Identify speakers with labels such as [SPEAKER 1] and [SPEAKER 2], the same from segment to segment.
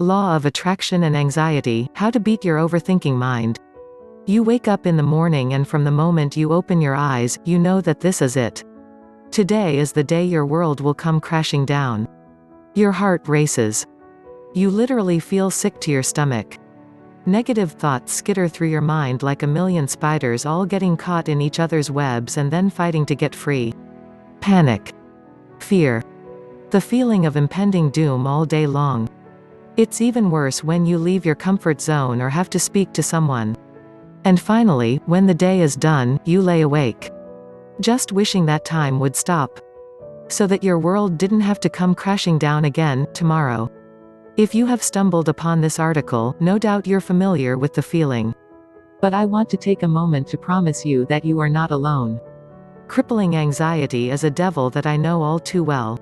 [SPEAKER 1] Law of attraction and anxiety, how to beat your overthinking mind. You wake up in the morning and from the moment you open your eyes, you know that this is it. Today is the day your world will come crashing down. Your heart races. You literally feel sick to your stomach. Negative thoughts skitter through your mind like a million spiders, all getting caught in each other's webs and then fighting to get free. Panic. Fear. The feeling of impending doom all day long. It's even worse when you leave your comfort zone or have to speak to someone. And finally, when the day is done, you lay awake, just wishing that time would stop, so that your world didn't have to come crashing down again, tomorrow. If you have stumbled upon this article, no doubt you're familiar with the feeling. But I want to take a moment to promise you that you are not alone. Crippling anxiety is a devil that I know all too well.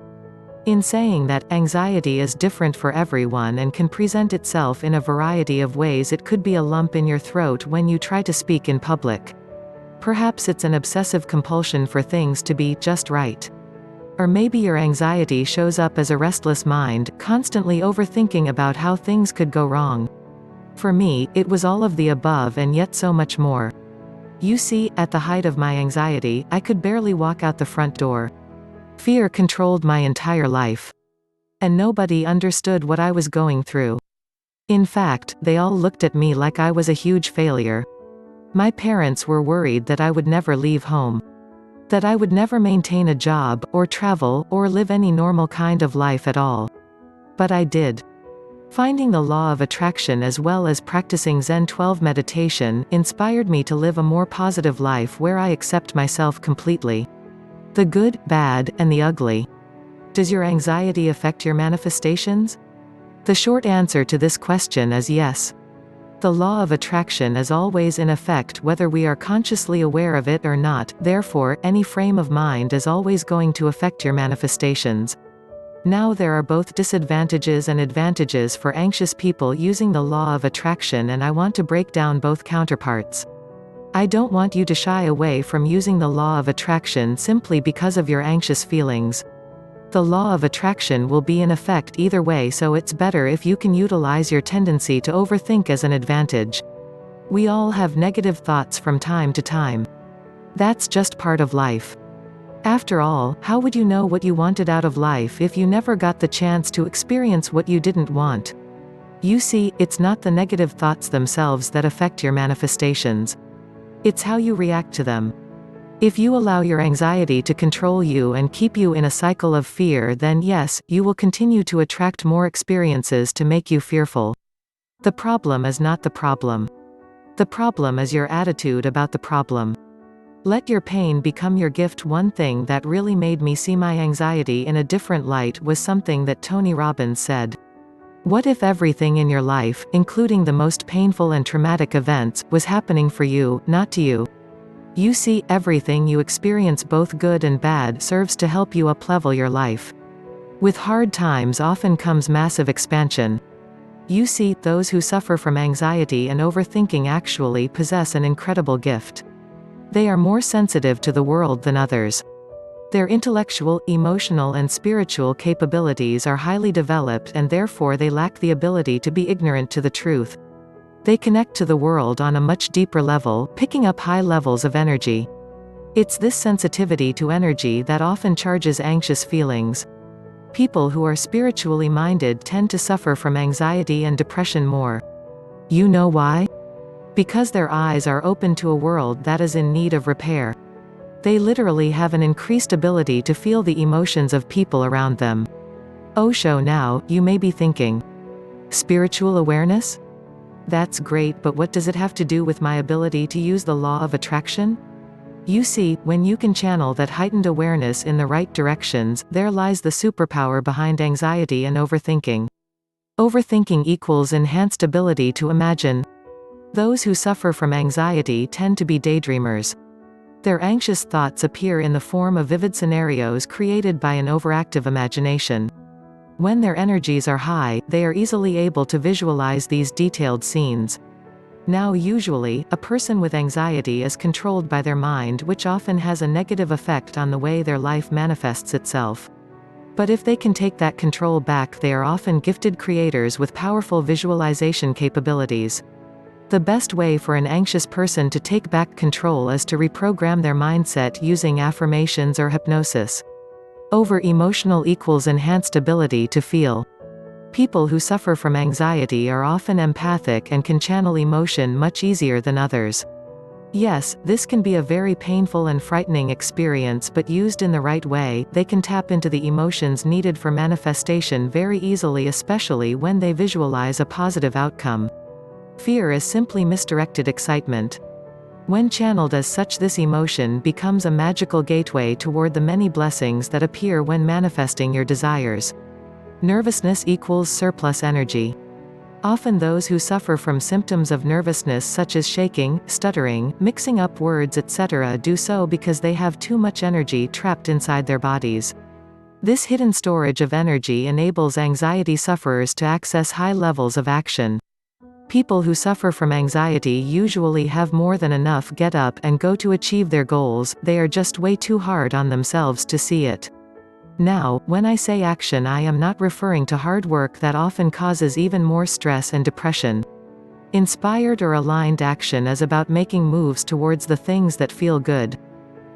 [SPEAKER 1] In saying that, anxiety is different for everyone and can present itself in a variety of ways. It could be a lump in your throat when you try to speak in public. Perhaps it's an obsessive compulsion for things to be just right. Or maybe your anxiety shows up as a restless mind, constantly overthinking about how things could go wrong. For me, it was all of the above and yet so much more. You see, at the height of my anxiety, I could barely walk out the front door. Fear controlled my entire life. And nobody understood what I was going through. In fact, they all looked at me like I was a huge failure. My parents were worried that I would never leave home. That I would never maintain a job, or travel, or live any normal kind of life at all. But I did. Finding the law of attraction as well as practicing Zen 12 meditation inspired me to live a more positive life where I accept myself completely. The good, bad, and the ugly. Does your anxiety affect your manifestations? The short answer to this question is yes. The law of attraction is always in effect whether we are consciously aware of it or not, therefore, any frame of mind is always going to affect your manifestations. Now there are both disadvantages and advantages for anxious people using the law of attraction, and I want to break down both counterparts. I don't want you to shy away from using the law of attraction simply because of your anxious feelings. The law of attraction will be in effect either way, so it's better if you can utilize your tendency to overthink as an advantage. We all have negative thoughts from time to time. That's just part of life. After all, how would you know what you wanted out of life if you never got the chance to experience what you didn't want? You see, it's not the negative thoughts themselves that affect your manifestations. It's how you react to them. If you allow your anxiety to control you and keep you in a cycle of fear, then yes, you will continue to attract more experiences to make you fearful. The problem is not the problem. The problem is your attitude about the problem. Let your pain become your gift. One thing that really made me see my anxiety in a different light was something that Tony Robbins said. What if everything in your life, including the most painful and traumatic events, was happening for you, not to you? You see, everything you experience, both good and bad, serves to help you uplevel your life. With hard times often comes massive expansion. You see, those who suffer from anxiety and overthinking actually possess an incredible gift. They are more sensitive to the world than others. Their intellectual, emotional and spiritual capabilities are highly developed, and therefore they lack the ability to be ignorant to the truth. They connect to the world on a much deeper level, picking up high levels of energy. It's this sensitivity to energy that often charges anxious feelings. People who are spiritually minded tend to suffer from anxiety and depression more. You know why? Because their eyes are open to a world that is in need of repair. They literally have an increased ability to feel the emotions of people around them. Osho, now, you may be thinking. Spiritual awareness? That's great, but what does it have to do with my ability to use the law of attraction? You see, when you can channel that heightened awareness in the right directions, there lies the superpower behind anxiety and overthinking. Overthinking equals enhanced ability to imagine. Those who suffer from anxiety tend to be daydreamers. Their anxious thoughts appear in the form of vivid scenarios created by an overactive imagination. When their energies are high, they are easily able to visualize these detailed scenes. Now usually, a person with anxiety is controlled by their mind, which often has a negative effect on the way their life manifests itself. But if they can take that control back, they are often gifted creators with powerful visualization capabilities. The best way for an anxious person to take back control is to reprogram their mindset using affirmations or hypnosis. Over-emotional equals enhanced ability to feel. People who suffer from anxiety are often empathic and can channel emotion much easier than others. Yes, this can be a very painful and frightening experience, but used in the right way, they can tap into the emotions needed for manifestation very easily, especially when they visualize a positive outcome. Fear is simply misdirected excitement. When channeled as such, this emotion becomes a magical gateway toward the many blessings that appear when manifesting your desires. Nervousness equals surplus energy. Often those who suffer from symptoms of nervousness such as shaking, stuttering, mixing up words, etc. do so because they have too much energy trapped inside their bodies. This hidden storage of energy enables anxiety sufferers to access high levels of action. People who suffer from anxiety usually have more than enough get up and go to achieve their goals, they are just way too hard on themselves to see it. Now, when I say action, I am not referring to hard work that often causes even more stress and depression. Inspired or aligned action is about making moves towards the things that feel good.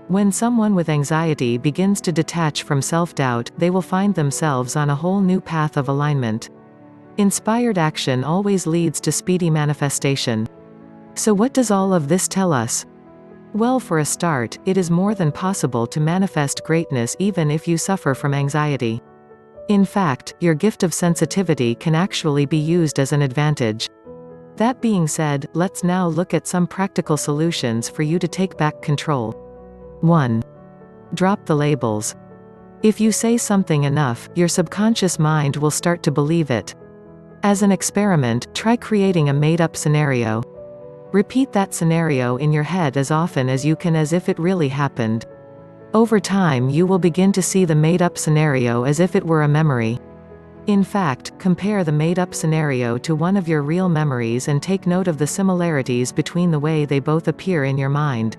[SPEAKER 1] When someone with anxiety begins to detach from self-doubt, they will find themselves on a whole new path of alignment. Inspired action always leads to speedy manifestation. So what does all of this tell us? Well, for a start, it is more than possible to manifest greatness even if you suffer from anxiety. In fact, your gift of sensitivity can actually be used as an advantage. That being said, let's now look at some practical solutions for you to take back control. 1. Drop the labels. If you say something enough, your subconscious mind will start to believe it. As an experiment, try creating a made-up scenario. Repeat that scenario in your head as often as you can as if it really happened. Over time, you will begin to see the made-up scenario as if it were a memory. In fact, compare the made-up scenario to one of your real memories and take note of the similarities between the way they both appear in your mind.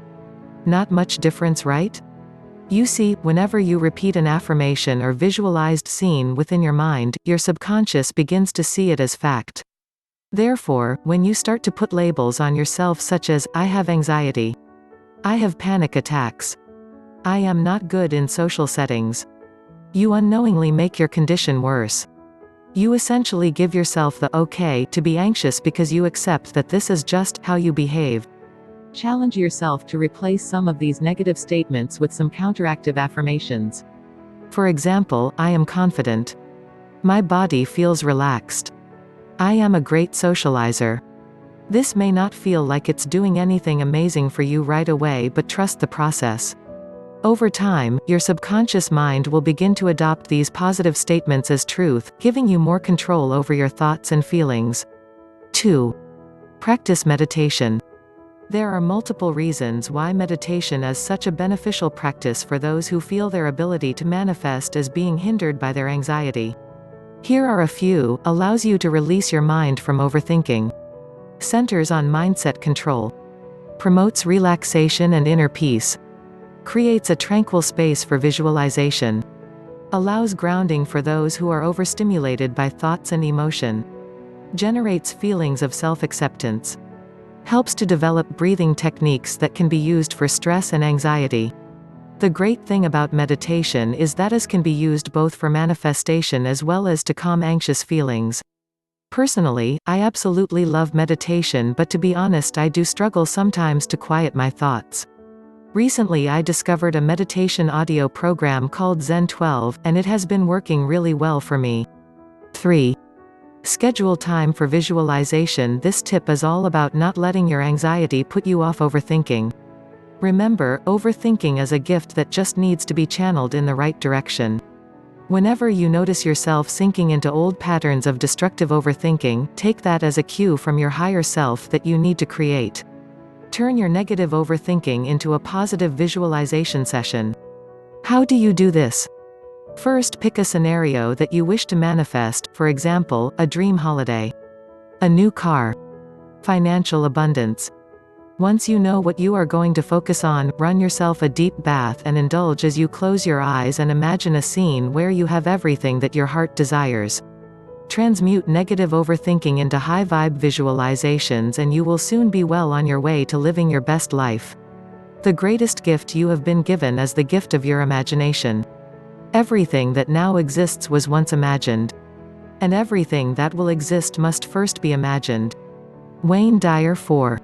[SPEAKER 1] Not much difference, right? You see, whenever you repeat an affirmation or visualized scene within your mind, your subconscious begins to see it as fact. Therefore, when you start to put labels on yourself such as, I have anxiety, I have panic attacks, I am not good in social settings, you unknowingly make your condition worse. You essentially give yourself the okay to be anxious because you accept that this is just how you behave. Challenge yourself to replace some of these negative statements with some counteractive affirmations. For example, I am confident. My body feels relaxed. I am a great socializer. This may not feel like it's doing anything amazing for you right away, but trust the process. Over time, your subconscious mind will begin to adopt these positive statements as truth, giving you more control over your thoughts and feelings. 2. Practice meditation. There are multiple reasons why meditation is such a beneficial practice for those who feel their ability to manifest is being hindered by their anxiety. Here are a few. Allows you to release your mind from overthinking. Centers on mindset control. Promotes relaxation and inner peace. Creates a tranquil space for visualization. Allows grounding for those who are overstimulated by thoughts and emotion. Generates feelings of self-acceptance. Helps to develop breathing techniques that can be used for stress and anxiety. The great thing about meditation is that it can be used both for manifestation as well as to calm anxious feelings. Personally, I absolutely love meditation, but to be honest, I do struggle sometimes to quiet my thoughts. Recently I discovered a meditation audio program called Zen 12, and it has been working really well for me. 3. Schedule time for visualization. This tip is all about not letting your anxiety put you off overthinking. Remember, overthinking is a gift that just needs to be channeled in the right direction. Whenever you notice yourself sinking into old patterns of destructive overthinking, take that as a cue from your higher self that you need to create. Turn your negative overthinking into a positive visualization session. How do you do this? First, pick a scenario that you wish to manifest, for example, a dream holiday, a new car, financial abundance. Once you know what you are going to focus on, run yourself a deep bath and indulge as you close your eyes and imagine a scene where you have everything that your heart desires. Transmute negative overthinking into high-vibe visualizations and you will soon be well on your way to living your best life. The greatest gift you have been given is the gift of your imagination. Everything that now exists was once imagined. And everything that will exist must first be imagined. Wayne Dyer 4.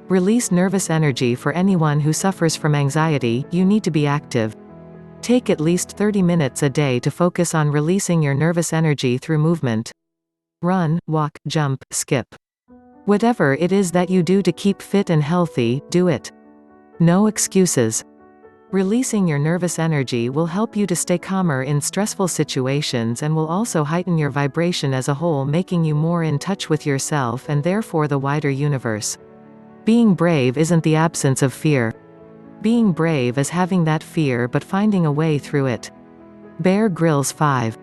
[SPEAKER 1] Release nervous energy. For anyone who suffers from anxiety, you need to be active. Take at least 30 minutes a day to focus on releasing your nervous energy through movement. Run, walk, jump, skip. Whatever it is that you do to keep fit and healthy, do it. No excuses. Releasing your nervous energy will help you to stay calmer in stressful situations and will also heighten your vibration as a whole, making you more in touch with yourself and therefore the wider universe. Being brave isn't the absence of fear. Being brave is having that fear but finding a way through it. Bear Grylls 5.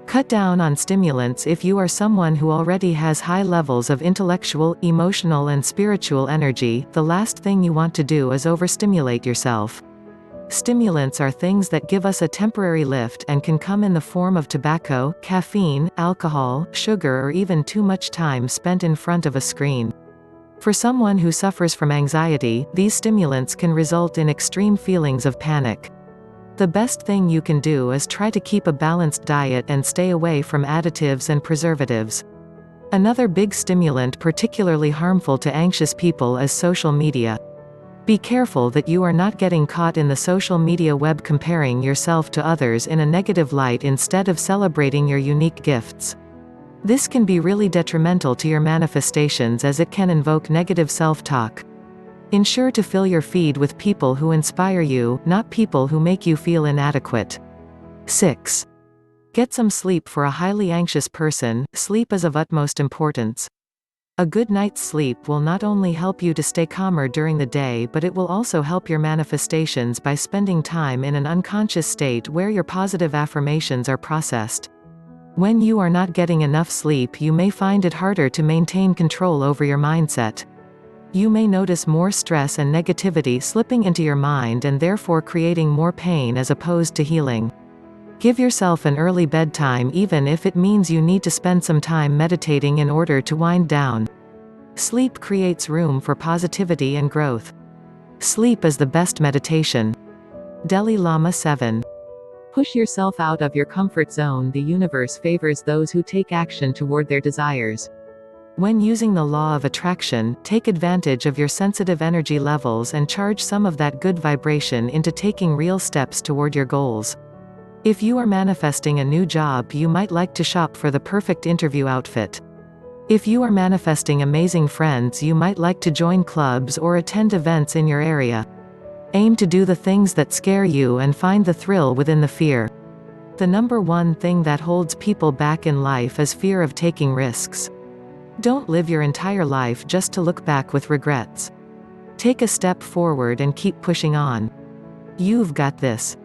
[SPEAKER 1] Cut down on stimulants. If you are someone who already has high levels of intellectual, emotional and spiritual energy, the last thing you want to do is overstimulate yourself. Stimulants are things that give us a temporary lift and can come in the form of tobacco, caffeine, alcohol, sugar or even too much time spent in front of a screen. For someone who suffers from anxiety, these stimulants can result in extreme feelings of panic. The best thing you can do is try to keep a balanced diet and stay away from additives and preservatives. Another big stimulant particularly harmful to anxious people is social media. Be careful that you are not getting caught in the social media web comparing yourself to others in a negative light instead of celebrating your unique gifts. This can be really detrimental to your manifestations as it can invoke negative self-talk. Ensure to fill your feed with people who inspire you, not people who make you feel inadequate. 6. Get some sleep. For a highly anxious person, sleep is of utmost importance. A good night's sleep will not only help you to stay calmer during the day, but it will also help your manifestations by spending time in an unconscious state where your positive affirmations are processed. When you are not getting enough sleep, you may find it harder to maintain control over your mindset. You may notice more stress and negativity slipping into your mind and therefore creating more pain as opposed to healing. Give yourself an early bedtime even if it means you need to spend some time meditating in order to wind down. Sleep creates room for positivity and growth. Sleep is the best meditation. Dalai Lama 7. Push yourself out of your comfort zone. The universe favors those who take action toward their desires. When using the law of attraction, take advantage of your sensitive energy levels and charge some of that good vibration into taking real steps toward your goals. If you are manifesting a new job, you might like to shop for the perfect interview outfit. If you are manifesting amazing friends, you might like to join clubs or attend events in your area. Aim to do the things that scare you and find the thrill within the fear. The number one thing that holds people back in life is fear of taking risks. Don't live your entire life just to look back with regrets. Take a step forward and keep pushing on. You've got this.